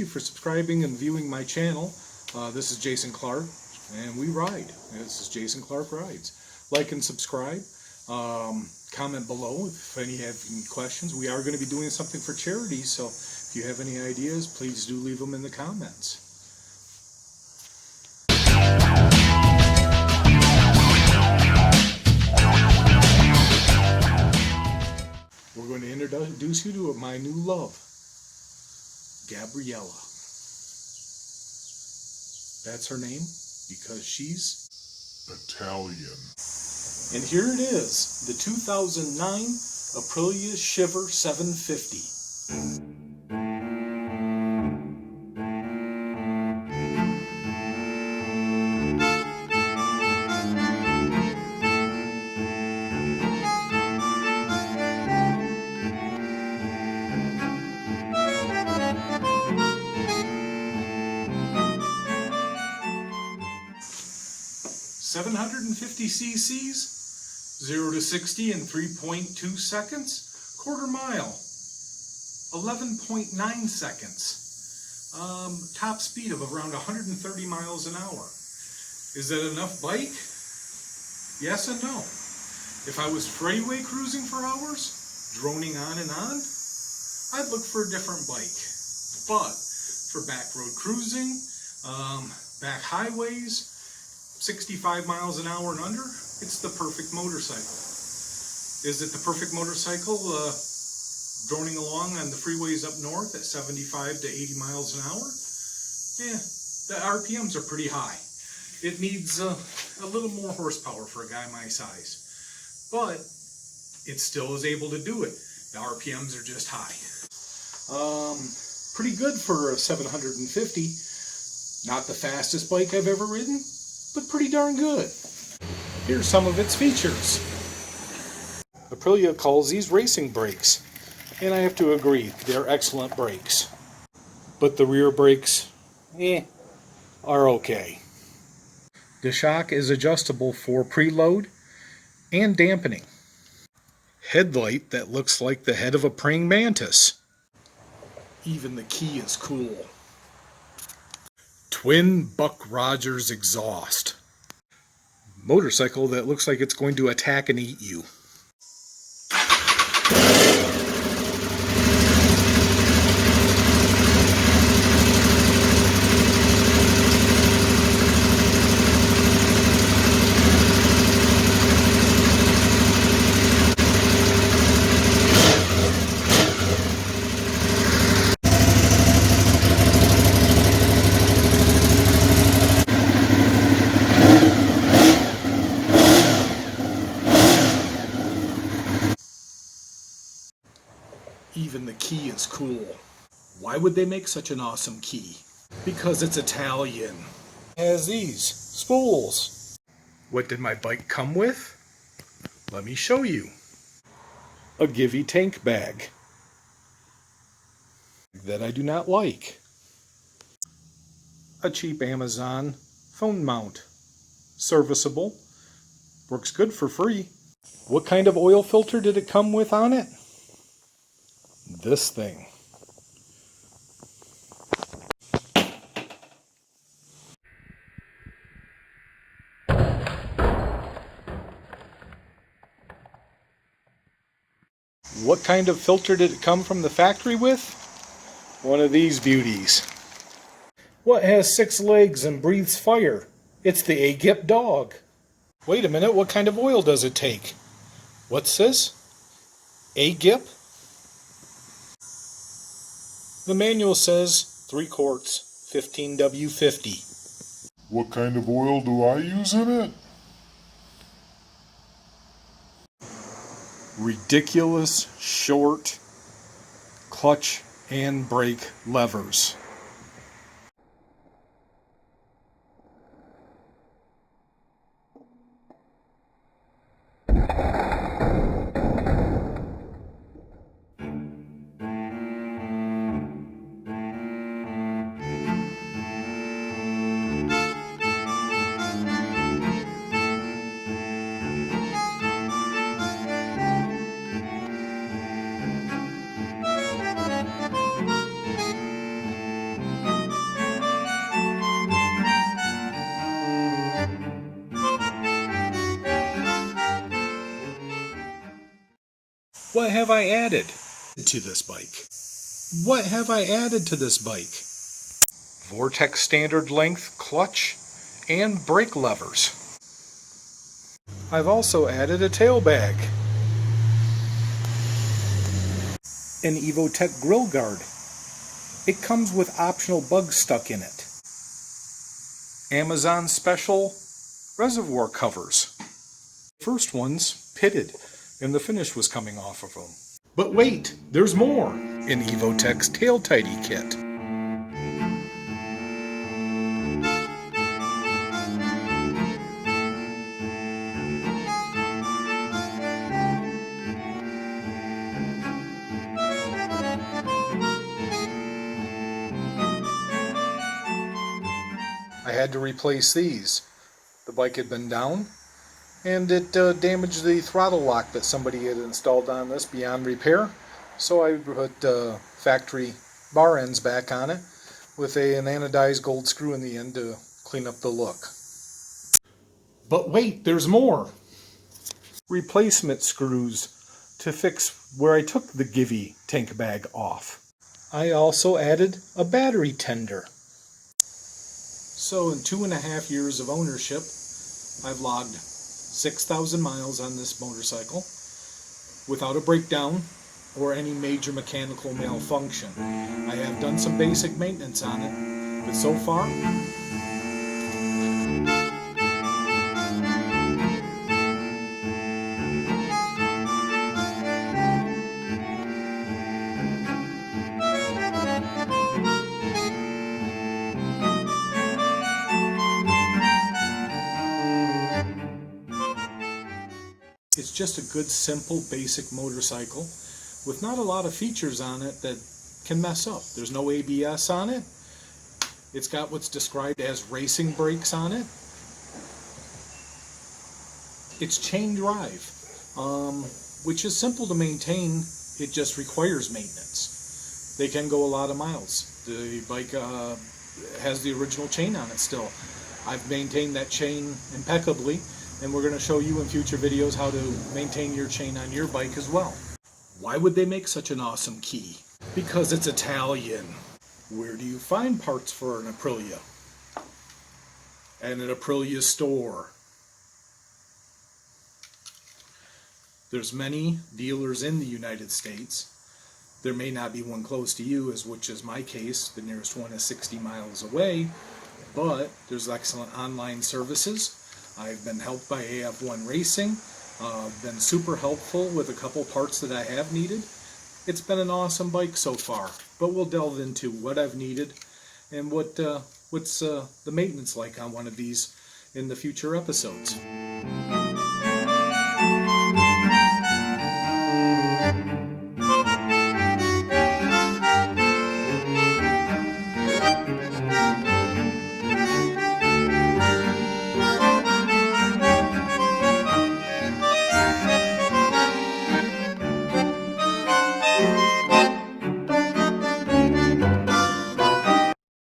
for subscribing and viewing my channel. This is Jason Clark, and we ride. This is Jason Clark Rides. Like and subscribe. Comment below if any have any questions. We are going to be doing something for charity, so if you have any ideas, please do leave them in the comments. We're going to introduce you to my new love, Gabriella. That's her name because she's Italian. And here it is, the 2009 Aprilia Shiver 750. 750 cc's, 0 to 60 in 3.2 seconds, quarter mile, 11.9 seconds, top speed of around 130 miles an hour. Is that enough bike? Yes and no. If I was freeway cruising for hours, droning on and on, I'd look for a different bike. But for back road cruising, back highways, 65 miles an hour and under, it's the perfect motorcycle. Is it the perfect motorcycle droning along on the freeways up north at 75 to 80 miles an hour? Yeah, the RPMs are pretty high. It needs a little more horsepower for a guy my size. But it still is able to do it. The RPMs are just high. Pretty good for a 750. Not the fastest bike I've ever ridden, but pretty darn good. Here's some of its features. Aprilia calls these racing brakes, and I have to agree, they're excellent brakes. But the rear brakes, are okay. The shock is adjustable for preload and dampening. Headlight that looks like the head of a praying mantis. Even the key is cool. Twin Buck Rogers exhaust. Motorcycle that looks like it's going to attack and eat you. Even the key is cool. Why would they make such an awesome key? Because it's Italian. It has these spools. What did my bike come with? Let me show you. A Givey tank bag that I do not like. A cheap Amazon phone mount. Serviceable. Works good for free. What kind of oil filter did it come with on it? This thing. What kind of filter did it come from the factory with? One of these beauties. What has 6 legs and breathes fire? It's the A-Gip dog. Wait a minute, what kind of oil does it take? What's this? A-Gip? The manual says 3 quarts, 15W50. What kind of oil do I use in it? Ridiculous short clutch and brake levers. What have I added to this bike? What have I added to this bike? Vortex standard length clutch and brake levers. I've also added a tail bag, an Evotech grill guard. It comes with optional bugs stuck in it. Amazon special reservoir covers. First one's pitted and the finish was coming off of them. But wait, there's more! An Evotech's tail tidy kit. I had to replace these. The bike had been down and it damaged the throttle lock that somebody had installed on this beyond repair. So I put factory bar ends back on it with an anodized gold screw in the end to clean up the look. But wait, there's more! Replacement screws to fix where I took the Givy tank bag off. I also added a battery tender. So in 2.5 years of ownership, I've logged 6,000 miles on this motorcycle without a breakdown or any major mechanical malfunction. I have done some basic maintenance on it, but so far, it's just a good, simple, basic motorcycle with not a lot of features on it that can mess up. There's no ABS on it. It's got what's described as racing brakes on it. It's chain drive, which is simple to maintain. It just requires maintenance. They can go a lot of miles. The bike has the original chain on it still. I've maintained that chain impeccably, and we're going to show you in future videos how to maintain your chain on your bike as well. Why would they make such an awesome key? Because it's Italian. Where do you find parts for an Aprilia? At an Aprilia store. There's many dealers in the United States. There may not be one close to you, which is my case. The nearest one is 60 miles away, but there's excellent online services. I've been helped by AF1 Racing. Been super helpful with a couple parts that I have needed. It's been an awesome bike so far, but we'll delve into what I've needed and what's the maintenance like on one of these in the future episodes.